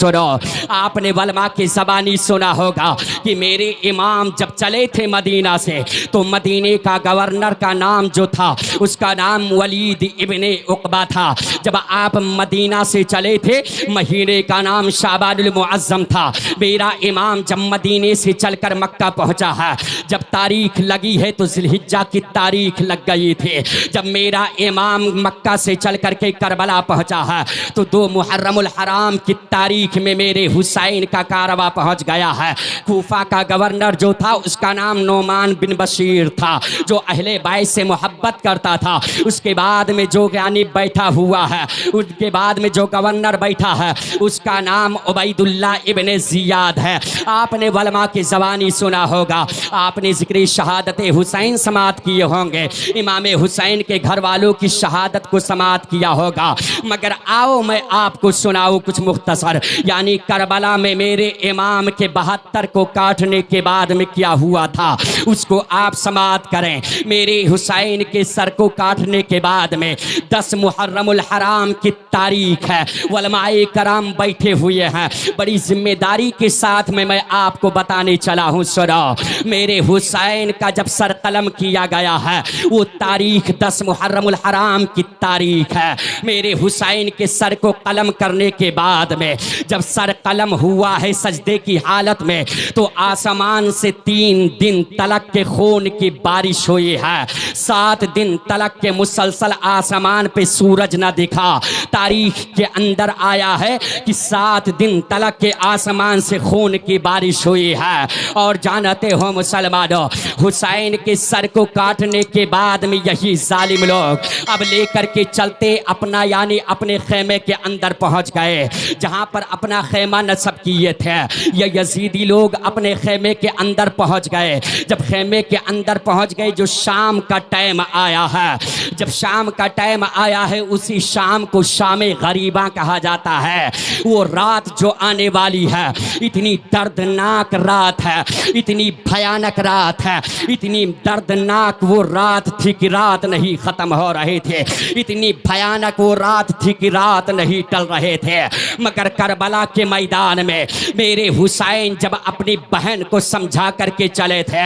सुनो। आपने वलमा की ज़बानी सुना होगा कि मेरे इमाम जब चले थे मदीना से तो मदीने का गवर्नर का नाम जो था उसका नाम वलीद इब्ने उक़बा था। जब आप मदीना से चले थे महीने का नाम शाबानुल मुअज़्ज़म था। मेरा इमाम जब मदीने से चलकर मक्का पहुंचा है, जब तारीख लगी है तो ज़िलहिज्जा की तारीख लग गई थी। जब मेरा इमाम मक्का से चल करके करबला पहुंचा है तो 2 मुहर्रमुल हराम की तारीख में मेरे हुसैन का कारवा पहुंच गया है। कूफा का गवर्नर जो था उसका नाम नोमान बिन बशीर था, जो अहले बैत से मोहब्बत करता था। उसके बाद में जो यानी बैठा हुआ है, उसके बाद में जो गवर्नर बैठा है उसका नाम उबैदुल्ला इब्ने ज़ियाद है। आपने वलमा की ज़बानी सुना होगा, आपने ज़िक्र शहादत हुसैन समात किए होंगे, इमाम हुसैन के घर वालों की शहादत को समात किया होगा। मगर आओ मैं आपको सुनाऊँ कुछ मुख्तसर, यानी करबला में मेरे इमाम के 72 को काटने के बाद में क्या हुआ था उसको आप समात करें। मेरे हुसैन के सर को काटने के बाद में 10 मुहर्रमुल हराम की तारीख है। उलमाए कराम बैठे हुए हैं, बड़ी जिम्मेदारी के साथ में मैं आपको बताने चला हूँ। सुनो, मेरे हुसैन का जब सर कलम किया गया है वो तारीख 10 मुहर्रमुल हराम की तारीख है। मेरे हुसैन के सर को कलम करने के बाद में जब सर कलम हुआ है सजदे की हालत में तो आसमान से 3 दिन तलक के खून की बारिश हुई है। 7 दिन तलक के मुसलसल आसमान पे सूरज न दिखा। तारीख के अंदर आया है कि 7 दिन तलक के आसमान से खून की बारिश हुई है। और जानते हो मुसलमानों, हुसैन के सर को काटने के बाद में यही जालिम लोग अब लेकर के चलते अपना यानी अपने खेमे के अंदर पहुंच गए, जहां पर अपना खेमा नस्ब किए थे। ये यजीदी लोग अपने खेमे के अंदर पहुंच गए। जब खेमे के अंदर पहुंच गए, जो शाम का टाइम आया है, जब शाम का टाइम आया है उसी शाम को शामे गरीबा कहा जाता है। वो रात जो आने वाली है इतनी दर्दनाक रात है, इतनी भयानक रात है, इतनी दर्दनाक वो रात थी कि रात नहीं ख़त्म हो रहे थे, इतनी भयानक वो रात थी कि रात नहीं टल रहे थे। मगर करबला के मैदान में मेरे हुसैन जब अपनी बहन को समझा करके चले थे,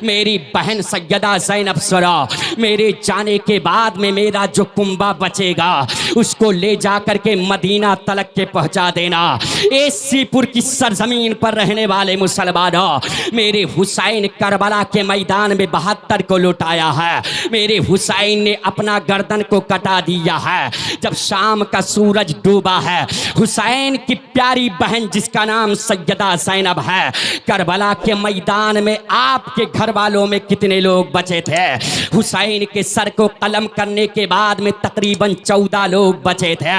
मेरी बहन सैयदा ज़ैनब सुनो, मेरे जाने के बाद में मेरा जो कुंबा बचेगा उसको ले जा करके मदीना तलक के पहुंचा देना। एसीपुर की सरजमीन पर रहने वाले मुसलमानों, मेरे हुसैन करबला के मैदान में 72 को लुटाया है। मेरे हुसैन ने अपना गर्दन को कटा दिया है। जब शाम का सूरज डूबा है, हुसैन की प्यारी बहन जिसका नाम सैयदा ज़ैनब है, करबला के मैदान में आपके घर वालों में कितने लोग बचे थे? हुसैन के सर को कलम करने के बाद में तकरीबन 14 लोग बचे थे।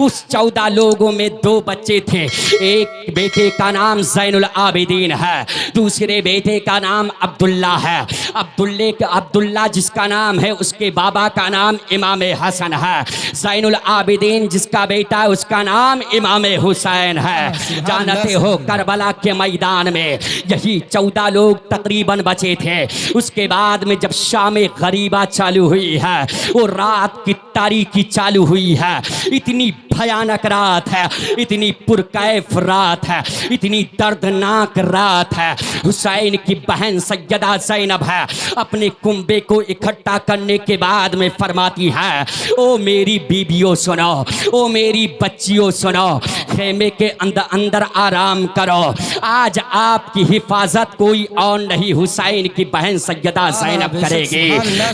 उस 14 लोगों में 2 बच्चे थे। एक बेटे का नाम ज़ैनुल आबिदीन है, दूसरे बेटे का नाम अब्दुल्ला है। अब्दुल्ला जिसका नाम है उसके बाबा का नाम इमाम हसन है। ज़ैनुल आबिदीन जिसका बेटा है उसका नाम इमाम हुसैन है। जानते हो करबला के मैदान में यही 14 लोग तकरीबन बचे थे। उसके बाद में जब शामे गरीबा चालू हुई है, वो रात की तारीकी चालू हुई है। इतनी भयानक रात है, इतनी पुरकैफ रात है, इतनी दर्दनाक रात है। हुसैन की बहन सैयदा ज़ैनब है, अपने कुंबे को इकट्ठा करने के बाद में फरमाती है, ओ मेरी बीबियों सुनो, ओ मेरी बच्चियों सुनो, खेमे के अंदर आराम करो। आज आपकी हिफाजत कोई और नहीं, हुसैन की बहन सैयदा ज़ैनब करेगी।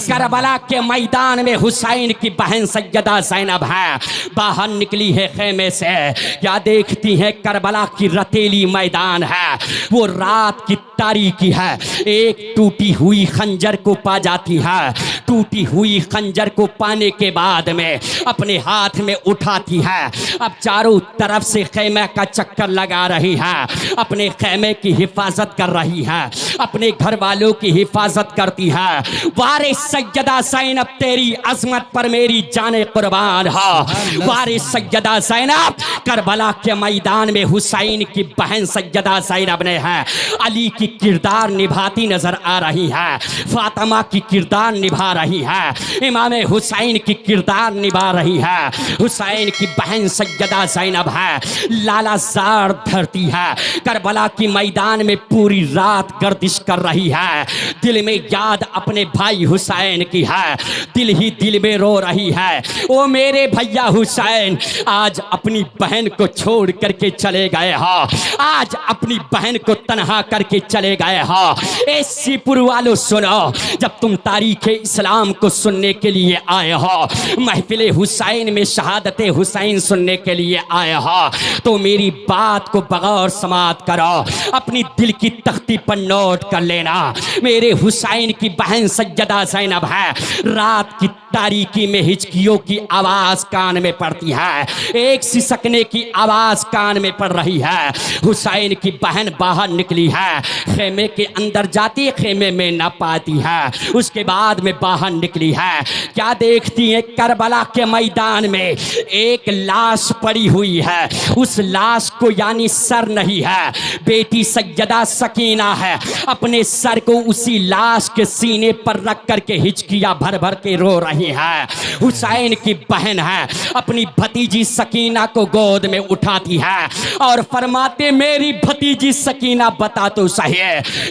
करबला के मैदान में हुसैन की बहन सैयदा ज़ैनब है, बाहर निकली है खेमे से, क्या देखती है? करबला की रतेली मैदान है, वो रात की तारीकी है। एक टूटी हुई खंजर को पा जाती है। टूटी हुई खंजर को पाने के बाद में अपने हाथ में उठाती है। अब चारों तरफ से खेमे का चक्कर लगा रही है, अपने खेमे की हिफाजत कर रही है। अपने घर वालों की हिफाजत करती है। वारे सैयदा ज़ैनब तेरी अजमत पर मेरी जाने कुर्बान है। वारे सैयदा ज़ैनब करबला के मैदान में हुसैन की बहन सैयदा ज़ैनब ने है अली की किरदार निभाती नजर आ रही है, फातिमा की किरदार निभा रही है, इमाम हुसैन की किरदार निभा रही है। हुसैन की बहन सैयदा ज़ैनब है, लाला जार धरती है, करबला की मैदान में पूरी रात गर्दिश कर रही है। दिल में याद अपने भाई हुसैन की है, दिल ही दिल में रो रही है। ओ मेरे भैया हुसैन आज अपनी बहन को छोड़ करके चले गए हो, आज अपनी बहन को तन्हा करके चले गए हो। ए सीपुर वालों सुनो, जब तुम तारीख़ इस्लाम को सुनने के लिए आए हो, महफिल हुसैन में शहादत हुसैन सुनने के लिए आए हो, तो मेरी बात को बगौर समात करो, अपनी दिल की तख्ती पर नोट कर लेना। मेरे हुसैन की बहन सैयदा ज़ैनब है, रात की तारीकी में हिचकियों की आवाज कान में पड़ती है, एक सिसकने की आवाज कान में पड़ रही है। हुसैन की बहन बाहर निकली है, खेमे के अंदर जाती खेमे में न पाती है, उसके बाद में बाहर निकली है, क्या देखती है करबला के मैदान में एक लाश पड़ी हुई है। उस लाश को यानी सर नहीं है, बेटी सैयदा सकीना है, अपने सर को उसी लाश के सीने पर रख करके हिचकिया भर भर के रो रही है। हुसैन की बहन है, अपनी भतीजी सकीना को गोद में उठाती है और फरमाते मेरी भतीजी सकीना बता तो सही,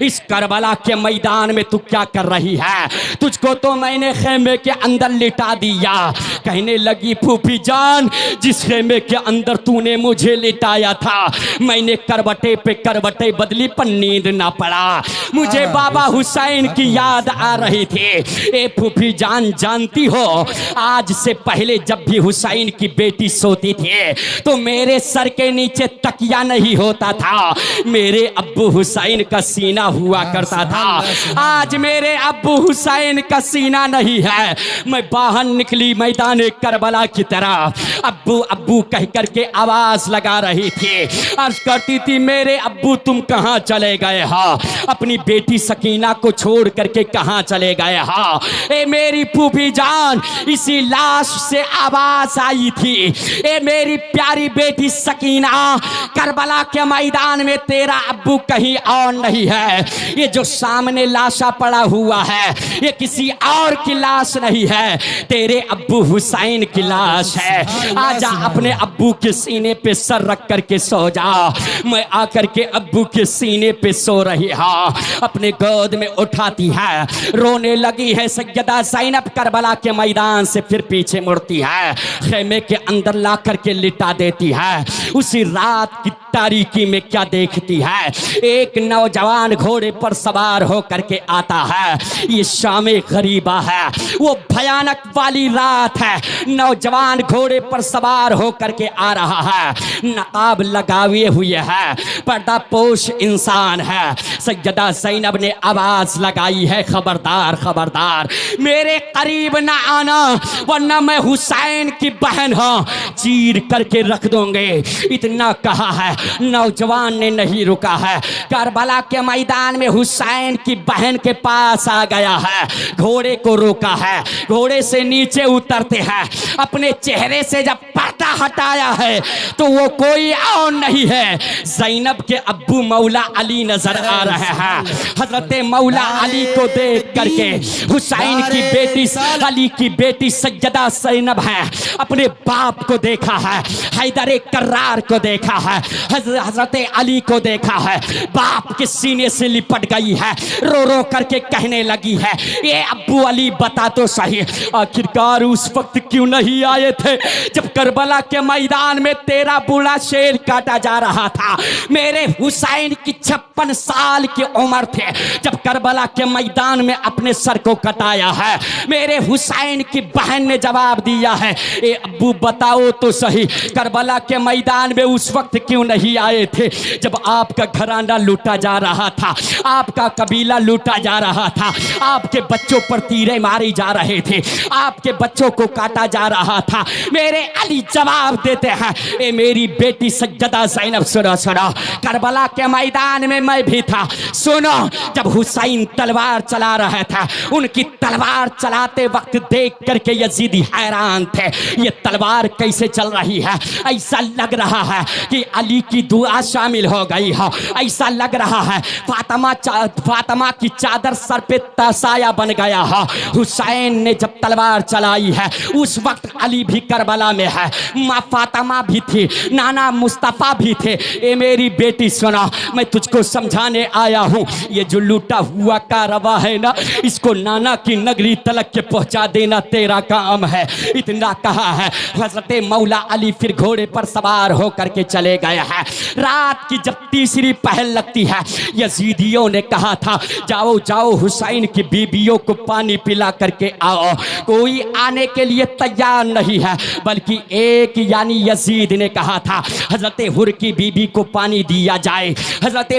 इस करबला के मैदान में तू क्या कर रही है? तुझको तो मैंने खेमे के अंदर लिटा दिया। कहने लगी फूफी जान, जिस खेमे के अंदर तूने मुझे लिटाया था, मैंने करवटे पे करवटे बदली पर नींद ना पड़ा, मुझे बाबा हुसैन की याद आ रही थी। ए फूफी जान जानती हो, आज से पहले जब भी हुसैन की बेटी सोती थी तो मेरे सर के नीचे तकिया नहीं होता था, मेरे अब्बू हुसैन का सीना हुआ करता था। आज मेरे अब्बू हुसैन का सीना नहीं है। मैं बाहर निकली मैदान करबला की तरफ, अब्बू अब्बू कह करके आवाज लगा रही थी, अर्ज करती थी मेरे अब्बू तुम कहाँ चले गए हो, अपनी बेटी सकीना को छोड़ करके कहाँ चले गए हो? ए मेरी फूफी जान, इसी लाश से आवाज आई थी, ए मेरी प्यारी बेटी सकीना, करबला के मैदान में तेरा अब्बू कहीं और नहीं है, ये जो सामने लाशा पड़ा हुआ है ये किसी और की लाश नहीं है, तेरे अब्बू हुसैन की लाश है। आजा अपने अब्बू के सीने पे सर रख करके सो जा। मैं आकर के अब्बू के सीने पे सो रही है, अपने गोद में उठाती है, रोने लगी है सैयदा ज़ैनब। करबला के मैदान से फिर पीछे मुड़ती है, खेमे के अंदर ला करके लिटा देती है। उसी रात की तारीकी में क्या देखती है, एक नौजवान घोड़े पर सवार हो करके आता है। ये शामे गरीबा है, वो भयानक वाली रात है, नौजवान घोड़े पर सवार हो करके आ रहा है, नकाब लगाए हुए है, पर्दा पोश इंसान है। सैयदा ज़ैनब ने आवाज लगाई है खबरदार खबरदार, मेरे करीब ना आना वरना मैं हुसैन की बहन हूं, चीर करके रख दूंगे। इतना कहा है, नौजवान ने नहीं रुका है, करबला के मैदान में हुसैन की बहन के पास आ गया है, घोड़े को रोका है, घोड़े से नीचे उतरते हैं, अपने चेहरे से जब पर्दा हटाया है तो वो कोई और नहीं है, ज़ैनब के अब्बू मौला अली नजर आ रहे हैं। हजरत मौला अली को देख करके हुसैन की बेटी अली की बेटी सैयदा ज़ैनब है, अपने बाप को देखा है, हैदर कर्रार को देखा है, हजरत अली को देखा है, बाप के सीने से लिपट गई है, रो रो करके कहने लगी है ये अब्बू अली बता तो सही, आखिरकार उस वक्त क्यों नहीं आए थे जब करबला के मैदान में तेरा बूढ़ा शेर काटा जा रहा था? मेरे हुसैन की 56 साल की उम्र थे जब करबला के मैदान में अपने सर को कटाया है। मेरे हुसैन की बहन ने जवाब दिया है ए अब्बू बताओ तो सही, करबला के मैदान में उस वक्त क्यों नहीं नहीं आए थे जब आपका घराना लूटा जा रहा था, आपका कबीला लूटा जा रहा था, आपके बच्चों पर तीरे मारी जा रहे थे, आपके बच्चों को काटा जा रहा था। मेरे अली जवाब देते हैं, ए मेरी बेटी सज्जदा ज़ैनब सुनो सुनो, करबला के मैदान में मैं भी था। सुनो, जब हुसैन तलवार चला रहा था, उनकी तलवार चलाते वक्त देख करके यजीदी हैरान थे, ये तलवार कैसे चल रही है। ऐसा लग रहा है कि अली की दुआ शामिल हो गई हो, ऐसा लग रहा है फातिमा की चादर सर पे साया बन गया हो। हुसैन ने जब तलवार चलाई है उस वक्त अली भी करबला में है, माँ फातिमा भी थी, नाना मुस्तफ़ा भी थे। ए मेरी बेटी सुना, मैं तुझको समझाने आया हूँ, ये जो लूटा हुआ कारवा है ना, इसको नाना की नगरी तलक के पहुँचा देना तेरा काम है। इतना कहा है, हजरत मौला अली फिर घोड़े पर सवार होकर के चले गए हैं। रात की जब तीसरी पहर लगती है, यजीदियों ने कहा था जाओ जाओ हुसैन की बीबियों को पानी पिला करके आओ। कोई आने के लिए तैयार नहीं है, बल्कि एक यानी यजीद ने कहा था हजरत हुर की बीबी को पानी दिया जाए। हजरत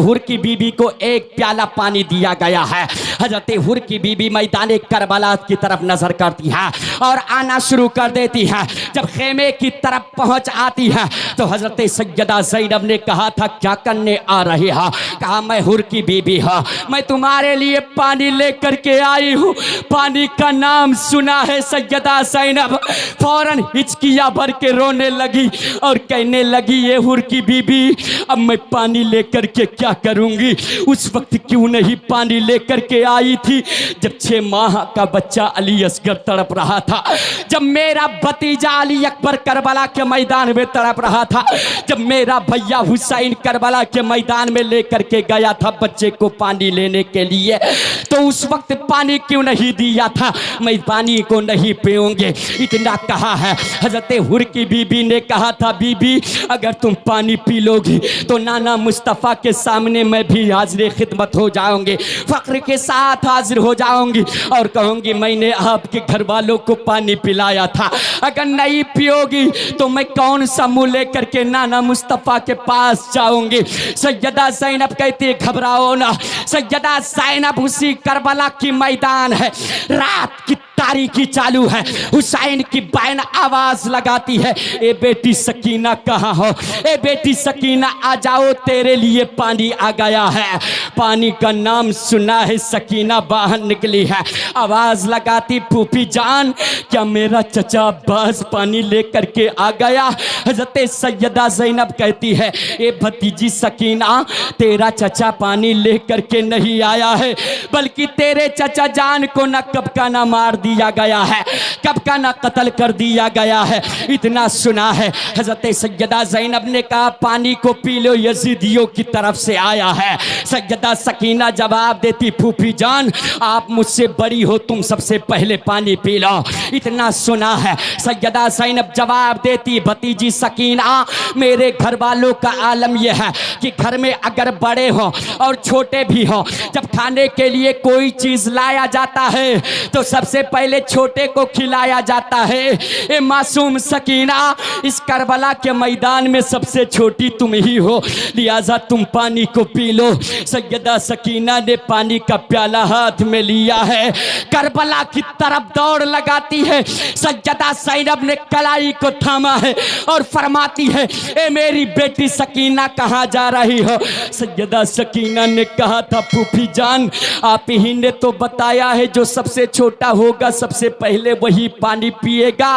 हुर की बीबी को एक प्याला पानी दिया गया है। हजरत हुर की बीबी मैदान करबला की तरफ नजर करती है और आना शुरू कर देती है। जब खेमे की तरफ पहुंच आती है तो हजरत सैयदा ज़ैनब ने कहा था क्या करने आ रही है। कहा मैं हुर की बीबी हूँ, मैं तुम्हारे लिए पानी लेकर के आई हूँ। पानी का नाम सुना है सैयदा ज़ैनब फौरन हिचकिया भर के रोने लगी और कहने लगी ये हुर की बीबी, अब मैं पानी लेकर के क्या करूँगी। उस वक्त क्यों नहीं पानी लेकर के आई थी जब 6 माह का बच्चा अली असगर तड़प रहा था, जब मेरा भतीजा अली अकबर करबला के मैदान में तड़प रहा था, जब मेरा भैया हुसैन करबला के मैदान में लेकर के गया था बच्चे को पानी लेने के लिए, तो उस वक्त पानी क्यों नहीं दिया था। मैं पानी को नहीं पीऊंगे। इतना कहा है। हजरत हुर की बीबी ने कहा था बीबी अगर तुम पानी पी लोगी तो नाना मुस्तफ़ा के सामने मैं भी हाजिर खिदमत हो जाऊंगी, फख्र के साथ हाजिर हो जाऊंगी और कहूंगी मैंने आपके घर वालों को पानी पिलाया था। अगर नहीं पियोगी तो मैं कौन सा मुंह लेकर के नाना मुस्तफ़ा के पास जाऊंगी। सैयदा ज़ैनब कहती है घबराओ ना, सैयदा ज़ैनब उसी करबला की मैदान है, रात की तारीकी चालू है। हुसैन की बहन आवाज लगाती है ए बेटी सकीना कहाँ हो, ए बेटी सकीना आ जाओ तेरे लिए पानी आ गया है। पानी का नाम सुना है, सकीना बाहर निकली है, आवाज लगाती फूफी जान क्या मेरा चचा अब्बास पानी लेकर के आ गया। हजरत सैयदा ज़ैनब कहती है ए भतीजी सकीना तेरा चचा पानी लेकर के नहीं आया है, बल्कि तेरे चचा जान को न कब का ना मार दिया गया है, कब का ना कत्ल कर दिया गया है। इतना सुना है। हजरत सैयदा ज़ैनब ने कहा पानी को पी लो, यजीदियों की तरफ से आया है। सैयदा सकीना जवाब देती फूफी जान आप मुझसे बड़ी हो, तुम सबसे पहले पानी पी लो। इतना सुना है। सैयदा ज़ैनब जवाब देती भतीजी सकीना मेरे घर वालों का आलम यह है कि घर में अगर बड़े हो और छोटे भी हो, जब खाने के लिए कोई चीज लाया जाता है तो सबसे पहले छोटे को खिलाया जाता है। ए मासूम सकीना इस करबला के मैदान में सबसे छोटी तुम ही हो, लिहाजा तुम पानी को पी लो। सैयदा सकीना ने पानी का प्याला हाथ में लिया है, करबला की तरफ दौड़ लगाती है। सैयदा ज़ैनब ने कलाई को थामा है और फरमाती है ए मेरी बेटी सकीना कहाँ जा रही हो। सैयदा सकीना ने कहा था फूफी जान आप ही ने तो बताया है जो सबसे छोटा होगा सबसे पहले वही पानी पिएगा।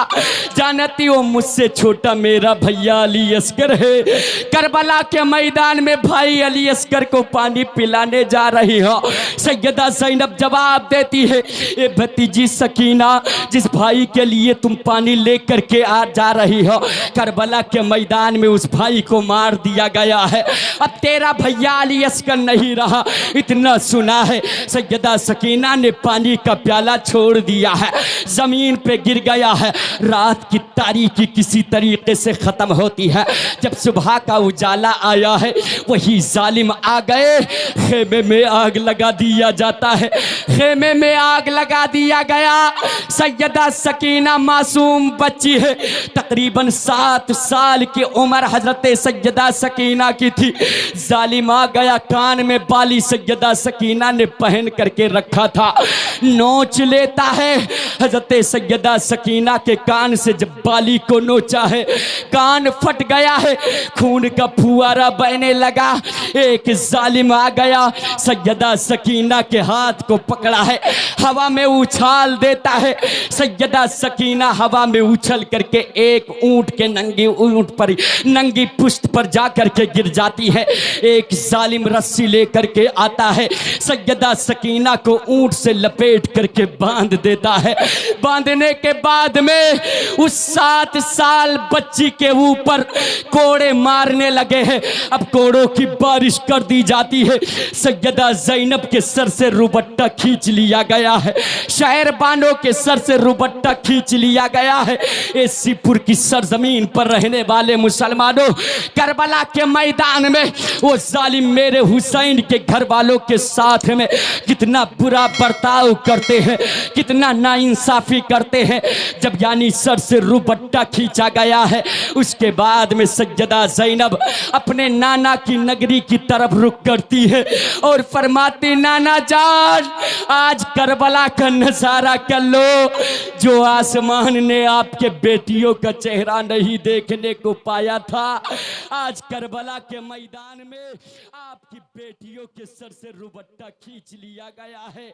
जानती हो मुझसे छोटा मेरा भैया अली असगर है, करबला के मैदान में भाई अली असगर को पानी पिलाने जा रही हो। सैयदा ज़ैनब जवाब देती है ए भतीजी सकीना जिस भाई के लिए तुम पानी लेकर के आ जा रही हो, करबला के मैदान में उस भाई को मार दिया गया है, अब तेरा भैया अली असगर नहीं रहा। इतना सुना है। सैयदा सकीना ने पानी का प्याला छोड़ दिया है, जमीन पे गिर गया है। रात की तारीकी किसी तरीके से ख़त्म होती है। जब सुबह का उजाला आया है, वही जालिम आ गए, खेमे में आग लगा दिया जाता है। खेमे में आग लगा दिया गया। सैयदा सकीना मासूम बच्ची है, तकरीबन 7 साल की उम्र हजरत सैयदा सकीना की थी। जालिम आ गया, कान में बाली सैयदा सकीना ने पहन करके रखा था, नोच लेता है। हजरत सैयदा सकीना के कान से जब बाली को नोचा है, कान फट गया है, खून का फुआरा बहने लगा। एक जालिम आ गया, सैयदा सकीना के हाथ को पकड़ा है, हवा में उछाल देता है। सैयदा सकीना हवा में उछल करके एक ऊंट के नंगी पुश्त पर जा करके गिर जाती है। एक जालिम रस्सी लेकर के आता है, सैयदा सकीना को ऊंट से लपेट करके बांध देता है। बांधने के बाद में उस 7 साल बच्ची के ऊपर कोड़े मारने लगे हैं। अब कोड़ों की बारिश कर दी जाती है। सैयदा ज़ैनब के सर से रुबट्टा खींच लिया गया है, शहरबानों के सर से रुबट्टा खींच लिया गया है। एसीपुर की सरजमीन पर रहने वाले मुसलमानों, करबला के मैदान में वो जालिम मेरे हुसैन के घर वालों के साथ में कितना बुरा बर्ताव करते हैं, कितना नाइंसाफी करते हैं। जब यानी सर से रुबट्टा खींचा गया है, उसके बाद में सैयदा ज़ैनब अपने नाना की नगरी की तरफ रुख करती है और फरमाती, नाना जान आज करबला का नजारा कर लो। जो आसमान ने आपके बेटियों का चेहरा नहीं देखने को पाया था, आज करबला के मैदान में आपकी बेटियों के सर से रुबट्टा खींच लिया गया है।